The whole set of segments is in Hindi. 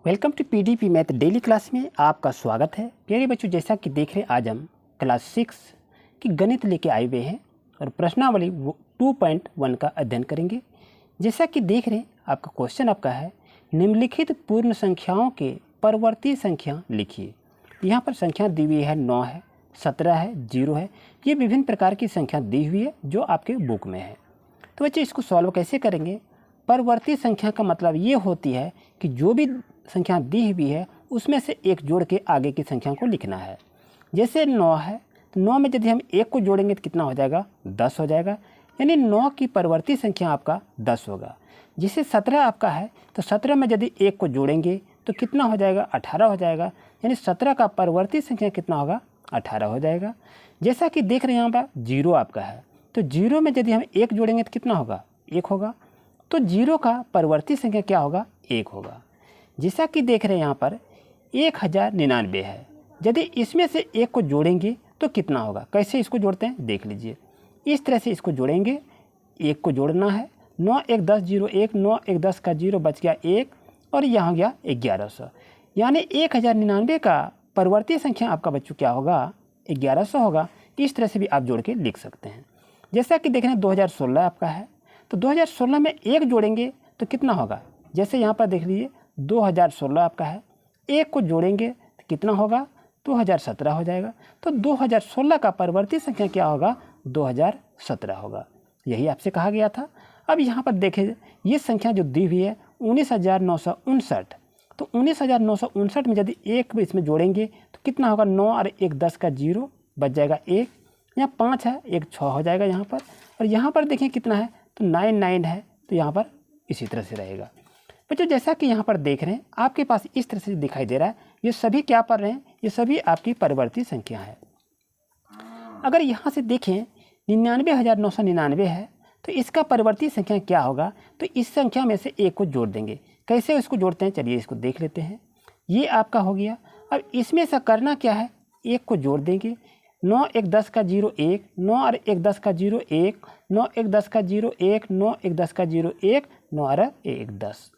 Welcome to PDP math daily class में आपका स्वागत है। प्यारे बच्चों, जैसा कि देख रहे हैं आज हम क्लास 6 की गणित लेके आए हुए हैं और प्रश्नावली 2.1 का अध्ययन करेंगे। जैसा कि देख रहे हैं आपका क्वेश्चन आपका है, निम्नलिखित पूर्ण संख्याओं के परवर्ती संख्या लिखिए। यहाँ पर संख्या दी हुई है 9 है, 17 है, 0 है। ये विभिन्न प्रकार की संख्या दी हुई है जो आपके बुक में है। तो बच्चे इसको सॉल्व कैसे करेंगे? परवर्ती संख्या का मतलब ये होती है कि जो भी संख्या दी हुई है उसमें से एक जोड़ के आगे की संख्या को लिखना है। जैसे 9 है तो 9 में यदि हम एक को जोड़ेंगे तो कितना हो जाएगा? 10 हो जाएगा, यानी 9 की परवर्ती संख्या आपका 10 होगा। जैसे 17 आपका है तो 17 में यदि एक को जोड़ेंगे तो कितना हो जाएगा? 18 हो जाएगा, यानी 17 का परवर्ती संख्या कितना होगा? 18 हो जाएगा। जैसा कि देख रहे हैं यहाँ पर 0 आपका है तो 0 में यदि हम एक जोड़ेंगे तो कितना होगा? 1 होगा। तो 0 का परवर्ती संख्या क्या होगा? 1 होगा। जैसा कि देख रहे हैं यहाँ पर 1099 है, यदि इसमें से एक को जोड़ेंगे तो कितना होगा? कैसे इसको जोड़ते हैं देख लीजिए। इस तरह से इसको जोड़ेंगे, एक को जोड़ना है। 9 1 10 0 1, 9 1 10 का 0 बच गया 1 और यहाँ गया 1100, यानी 1099 का परवर्ती संख्या आपका बच्चों क्या होगा? 1100 होगा। इस तरह से भी आप जोड़ के लिख सकते हैं। जैसा कि देख रहे हैं 2016 आपका है तो 2016 में एक जोड़ेंगे तो कितना होगा? जैसे यहाँ पर देख लीजिए 2016 आपका है, एक को जोड़ेंगे तो कितना होगा? 2017 हो जाएगा। तो 2016 का परवर्ती संख्या क्या होगा? 2017 होगा। यही आपसे कहा गया था। अब यहाँ पर देखें ये संख्या जो दी हुई है 19,959, तो 19,959 में यदि एक इसमें जोड़ेंगे तो कितना होगा? 9 और 1 10 का 0 बच जाएगा 1, यहाँ 5 है 1 6 हो जाएगा यहाँ पर। और यहाँ पर देखें कितना है तो 99 है, तो यहाँ पर इसी तरह से रहेगा। बच्चों जैसा कि यहाँ पर देख रहे हैं आपके पास इस तरह से दिखाई दे रहा है, ये सभी क्या पढ़ रहे हैं? ये सभी आपकी परवर्ती संख्या है। अगर यहाँ से देखें 99,999 है तो इसका परवर्ती संख्या क्या होगा? तो इस संख्या में से एक को जोड़ देंगे। कैसे इसको जोड़ते हैं चलिए इसको देख लेते हैं। ये आपका हो गया। अब इसमें से करना क्या है? एक को जोड़ देंगे। 9 1 10 का 0 1, 9 और 1 10 का 0 1, 9 1 10 का 0 1, 9 1 10 का 0 1, 9 और 1 10।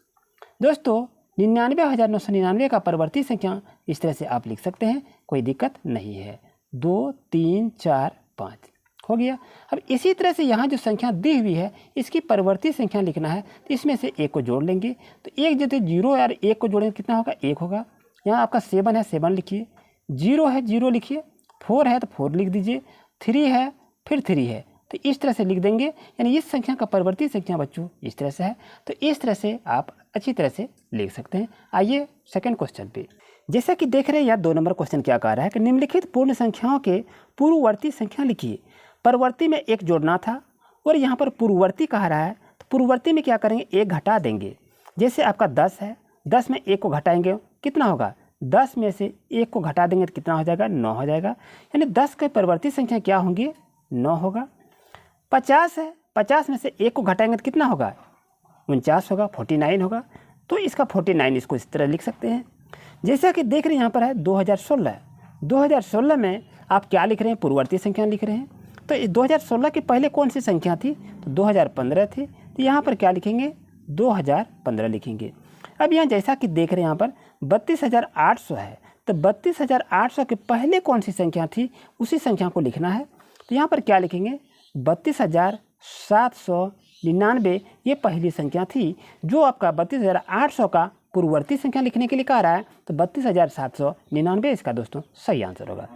दोस्तों 99,999 का परवर्ती संख्या इस तरह से आप लिख सकते हैं, कोई दिक्कत नहीं है। 2 3 4 5 हो गया। अब इसी तरह से यहाँ जो संख्या दी हुई है इसकी परवर्ती संख्या लिखना है तो इसमें से एक को जोड़ लेंगे। तो एक जैसे 0 और 1 को जोड़ेंगे कितना होगा? 1 होगा। यहाँ आपका 7 है 7 लिखिए, 0 है 0 लिखिए, 4 है तो 4 लिख दीजिए, 3 है फिर 3 है, तो इस तरह से लिख देंगे। यानी इस संख्या का परवर्ती संख्या बच्चों इस तरह से है। तो इस तरह से आप अच्छी तरह से लिख सकते हैं। आइए सेकंड क्वेश्चन पे। जैसा कि देख रहे हैं यहाँ 2 नंबर क्वेश्चन क्या कह रहा है कि निम्नलिखित पूर्ण संख्याओं के पूर्ववर्ती संख्या लिखिए। परवर्ती में एक जोड़ना था और यहाँ पर पूर्ववर्ती कह रहा है, तो पूर्ववर्ती में क्या करेंगे? एक घटा देंगे। जैसे आपका 10 है, 10 में एक को घटाएंगे कितना होगा? 10 में से एक को घटा देंगे तो कितना हो जाएगा? 9 हो जाएगा। यानी 10 के परवर्ती संख्या क्या होंगी? 9 होगा। 50 है, 50 में से एक को घटाएंगे तो कितना होगा? 49 होगा, 49 होगा। तो इसका 49 इसको इस तरह लिख सकते हैं। जैसा कि देख रहे हैं यहाँ पर है 2016, 2016 में आप क्या लिख रहे हैं? पूर्ववर्ती संख्या लिख रहे हैं। तो 2016 के पहले कौन सी संख्या थी? तो 2015 थी, तो यहाँ पर क्या लिखेंगे? 2015 लिखेंगे। अब यहाँ जैसा कि देख रहे हैं यहाँ पर 32,800 है, तो 32,800 के पहले कौन सी संख्या थी उसी संख्या को लिखना है। तो यहाँ पर क्या लिखेंगे? 32,799 ये पहली संख्या थी। जो आपका 32,800 का पूर्ववर्ती संख्या लिखने के लिए कह रहा है तो 32,799 इसका दोस्तों सही आंसर होगा।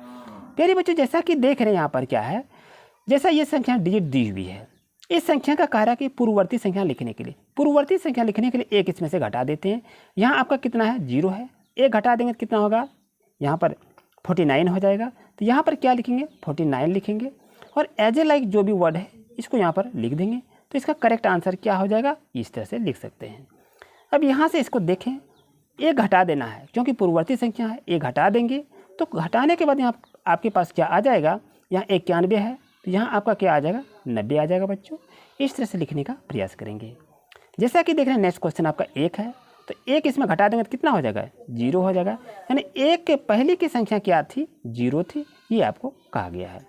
प्यारे बच्चों जैसा कि देख रहे हैं यहाँ पर क्या है, जैसा ये संख्या डिजिट दी हुई है, इस संख्या का कह रहा है कि पूर्ववर्ती संख्या लिखने के लिए, पूर्ववर्ती संख्या लिखने के लिए एक इसमें से घटा देते हैं। यहाँ आपका कितना है? 0 है, एक घटा देंगे तो कितना होगा? यहाँ पर 49 हो जाएगा। तो यहाँ पर क्या लिखेंगे? 49 लिखेंगे और एज ए लाइक जो भी वर्ड है इसको यहाँ पर लिख देंगे। तो इसका करेक्ट आंसर क्या हो जाएगा? इस तरह से लिख सकते हैं। अब यहाँ से इसको देखें, एक घटा देना है क्योंकि पूर्ववर्ती संख्या है, एक घटा देंगे तो घटाने के बाद यहाँ आपके पास क्या आ जाएगा? यहाँ 91 है तो यहाँ आपका क्या आ जाएगा? 90 आ जाएगा बच्चों। इस तरह से लिखने का प्रयास करेंगे। जैसा कि देख रहे हैं नेक्स्ट क्वेश्चन आपका 1 है, तो एक इसमें घटा देंगे तो कितना हो जाएगा? 0 हो जाएगा। यानी एक के पहले की संख्या क्या थी? 0 थी, ये आपको कहा गया है।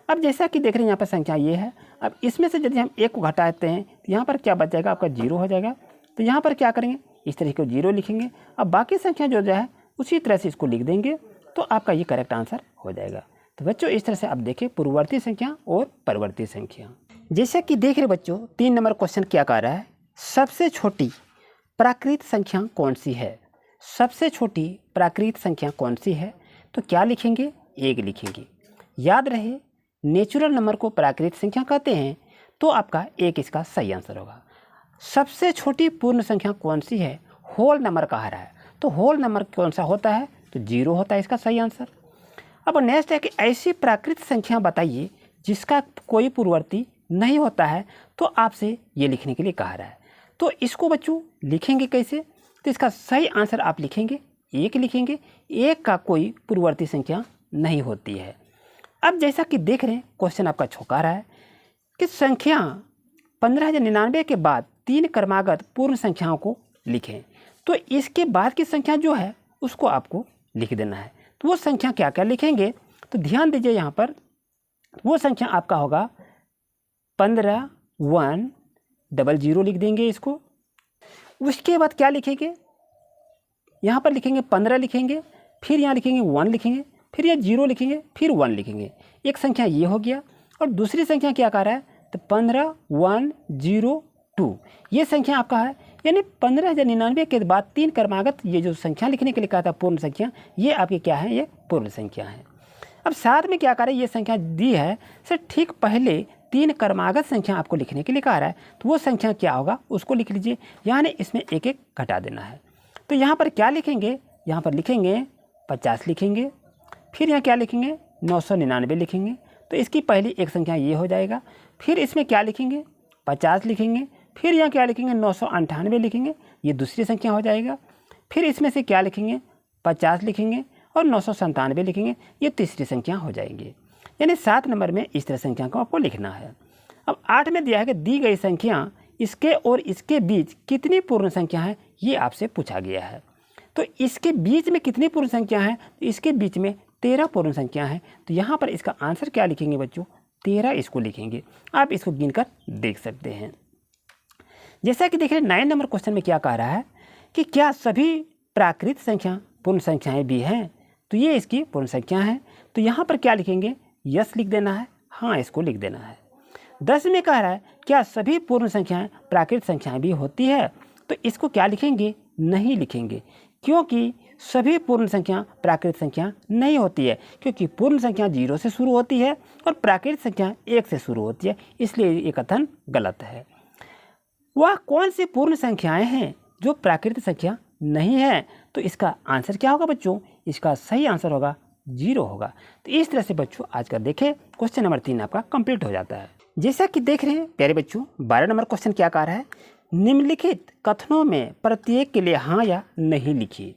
अब जैसा कि देख रहे हैं यहाँ पर संख्या ये है, अब इसमें से यदि हम एक को घटाते हैं तो यहाँ पर क्या बच जाएगा? आपका 0 हो जाएगा। तो यहाँ पर क्या करेंगे? इस तरह को 0 लिखेंगे। अब बाकी संख्या जो है उसी तरह से इसको लिख देंगे तो आपका ये करेक्ट आंसर हो जाएगा। तो बच्चों इस तरह से आप देखें पूर्ववर्ती संख्या और परवर्ती संख्या। जैसा कि देख रहे बच्चों 3 नंबर क्वेश्चन क्या कह रहा है, सबसे छोटी प्राकृत संख्या कौन सी है। सबसे छोटी प्राकृत संख्या कौन सी है, तो क्या लिखेंगे, 1 लिखेंगे। याद रहे नेचुरल नंबर को प्राकृत संख्या कहते हैं, तो आपका 1 इसका सही आंसर होगा। सबसे छोटी पूर्ण संख्या कौन सी है, होल नंबर कहा रहा है, तो होल नंबर कौन सा होता है, तो 0 होता है इसका सही आंसर। अब नेक्स्ट है कि ऐसी प्राकृत संख्या बताइए जिसका कोई पूर्ववर्ती नहीं होता है, तो आपसे ये लिखने के लिए कहा रहा है। तो इसको बच्चों लिखेंगे कैसे, तो इसका सही आंसर आप लिखेंगे 1 लिखेंगे। 1 का कोई पूर्ववर्ती संख्या नहीं होती है। अब जैसा कि देख रहे हैं क्वेश्चन आपका छुपा रहा है कि संख्या 15,099 के बाद 3 क्रमागत पूर्ण संख्याओं को लिखें, तो इसके बाद की संख्या जो है उसको आपको लिख देना है। तो वो संख्या क्या क्या लिखेंगे, तो ध्यान दीजिए यहाँ पर वो संख्या आपका होगा 15,100 लिख देंगे इसको। उसके बाद क्या लिखेंगे, यहाँ पर लिखेंगे 15 लिखेंगे, फिर यहाँ लिखेंगे 1 लिखेंगे, फिर यहाँ 0 लिखेंगे, फिर 1 लिखेंगे। एक संख्या ये हो गया और दूसरी संख्या क्या कह रहा है, तो 15,102 ये संख्या आपका है। यानी 15,099 के बाद 3 क्रमागत ये जो संख्या लिखने के लिए कहा था पूर्ण संख्या, ये आपकी क्या है, ये पूर्ण संख्या है। अब साथ में क्या कह रहा है, ये संख्या दी है सर ठीक पहले 3 क्रमागत संख्या आपको लिखने के लिए कहा रहा है, तो वो संख्या क्या होगा उसको लिख लीजिए। यानी इसमें एक एक घटा देना है। तो यहाँ पर क्या लिखेंगे, यहाँ पर लिखेंगे 50 लिखेंगे, फिर यहाँ क्या लिखेंगे 999 लिखेंगे, तो इसकी पहली एक संख्या ये हो जाएगा। फिर इसमें क्या लिखेंगे 50 लिखेंगे, फिर यहाँ क्या लिखेंगे 998 लिखेंगे, ये दूसरी संख्या हो जाएगा। फिर इसमें से क्या लिखेंगे 50 लिखेंगे और 997 लिखेंगे, ये तीसरी संख्या हो जाएंगी। यानी 7 नंबर में इस तरह संख्या को आपको लिखना है। अब 8 में दिया है कि दी गई संख्या इसके और इसके बीच कितनी पूर्ण संख्या है, ये आपसे पूछा गया है। तो इसके बीच में कितनी पूर्ण संख्या है, तो इसके बीच में 13 पूर्ण संख्या है। तो यहाँ पर इसका आंसर क्या लिखेंगे बच्चों, 13 इसको लिखेंगे। आप इसको गिनकर देख सकते हैं। जैसा कि देख रहे 9 नंबर क्वेश्चन में क्या कह रहा है कि क्या सभी प्राकृत संख्या पूर्ण संख्याएं भी हैं, तो ये इसकी पूर्ण संख्या है। तो यहाँ पर क्या लिखेंगे, यस लिख देना है, हाँ इसको लिख देना है। 10 में कह रहा है क्या सभी पूर्ण संख्याएं प्राकृत संख्याएं भी होती है, तो इसको क्या लिखेंगे, नहीं लिखेंगे, क्योंकि सभी पूर्ण संख्या प्राकृत संख्या नहीं होती है। क्योंकि पूर्ण संख्या 0 से शुरू होती है और प्राकृत संख्या 1 से शुरू होती है, इसलिए ये कथन गलत है। वह कौन सी पूर्ण संख्याएं हैं जो प्राकृत संख्या नहीं है, तो इसका आंसर क्या होगा बच्चों, इसका सही आंसर होगा 0 होगा। तो इस तरह से बच्चों आज का देखें क्वेश्चन नंबर 3 आपका कंप्लीट हो जाता है। जैसा कि देख रहे हैं प्यारे बच्चों 12 नंबर क्वेश्चन क्या कह रहा है, निम्नलिखित कथनों में प्रत्येक के लिए हाँ या नहीं लिखिए।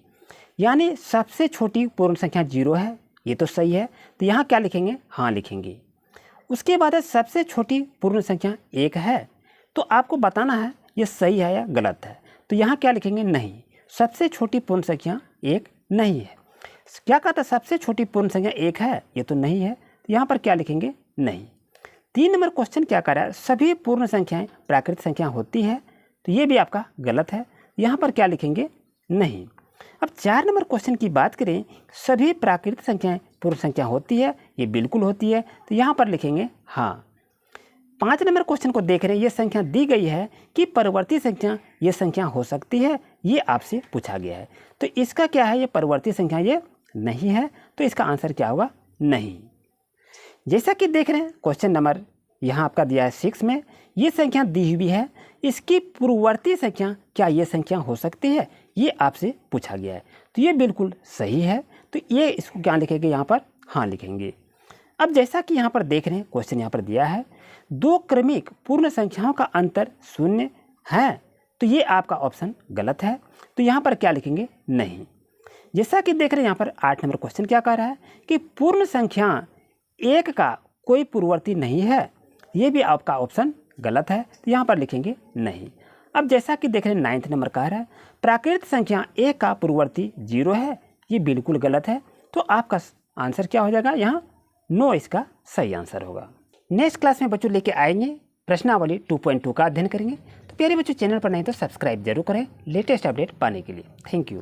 यानी सबसे छोटी पूर्ण संख्या 0 है, ये तो सही है, तो यहाँ क्या लिखेंगे, हाँ लिखेंगे। उसके बाद सबसे छोटी पूर्ण संख्या 1 है, तो आपको बताना है ये सही है या गलत है। तो यहाँ क्या लिखेंगे, नहीं, सबसे छोटी पूर्ण संख्या 1 नहीं है। क्या कहता है, सबसे छोटी पूर्ण संख्या 1 है, ये तो नहीं है, तो यहाँ पर क्या लिखेंगे, नहीं। 3 नंबर क्वेश्चन क्या कर रहा है, सभी पूर्ण संख्याएं प्राकृत संख्या होती है, तो ये भी आपका गलत है, यहाँ पर क्या लिखेंगे, नहीं। अब 4 नंबर क्वेश्चन की बात करें, सभी प्राकृत संख्याएं पूर्ण संख्या होती है, ये बिल्कुल होती है, तो यहाँ पर लिखेंगे हाँ। 5 नंबर क्वेश्चन को देख रहे हैं, ये संख्या दी गई है कि परवर्ती संख्या ये संख्या हो सकती है, ये आपसे पूछा गया है। तो इसका क्या है, ये परवर्ती संख्या ये नहीं है, तो इसका आंसर क्या होगा, नहीं। जैसा कि देख रहे हैं क्वेश्चन नंबर यहाँ आपका दिया है 6 में, ये संख्या दी हुई है, इसकी पूर्ववर्ती संख्या क्या ये संख्या हो सकती है, ये आपसे पूछा गया है। तो ये बिल्कुल सही है, तो ये इसको क्या लिखेंगे, यहाँ पर हाँ लिखेंगे। अब जैसा कि यहाँ पर देख रहे हैं क्वेश्चन यहाँ पर दिया है, 2 क्रमिक पूर्ण संख्याओं का अंतर 0 है, तो ये आपका ऑप्शन गलत है, तो यहाँ पर क्या लिखेंगे, नहीं। जैसा कि देख रहे हैं यहाँ पर 8 नंबर क्वेश्चन क्या कह रहा है कि पूर्ण संख्या 1 का कोई पूर्ववर्ती नहीं है, ये भी आपका ऑप्शन गलत है, तो यहाँ पर लिखेंगे नहीं। अब जैसा कि देख रहे हैं 9 नंबर कह रहा है प्राकृत संख्या 1 का पूर्ववर्ती 0 है, ये बिल्कुल गलत है, तो आपका आंसर क्या हो जाएगा, यहाँ नो इसका सही आंसर होगा। नेक्स्ट क्लास में बच्चों लेके आएंगे प्रश्नावली 2.2 का अध्ययन करेंगे। तो प्यारे बच्चों चैनल पर नहीं तो सब्सक्राइब जरूर करें लेटेस्ट अपडेट पाने के लिए। Thank you.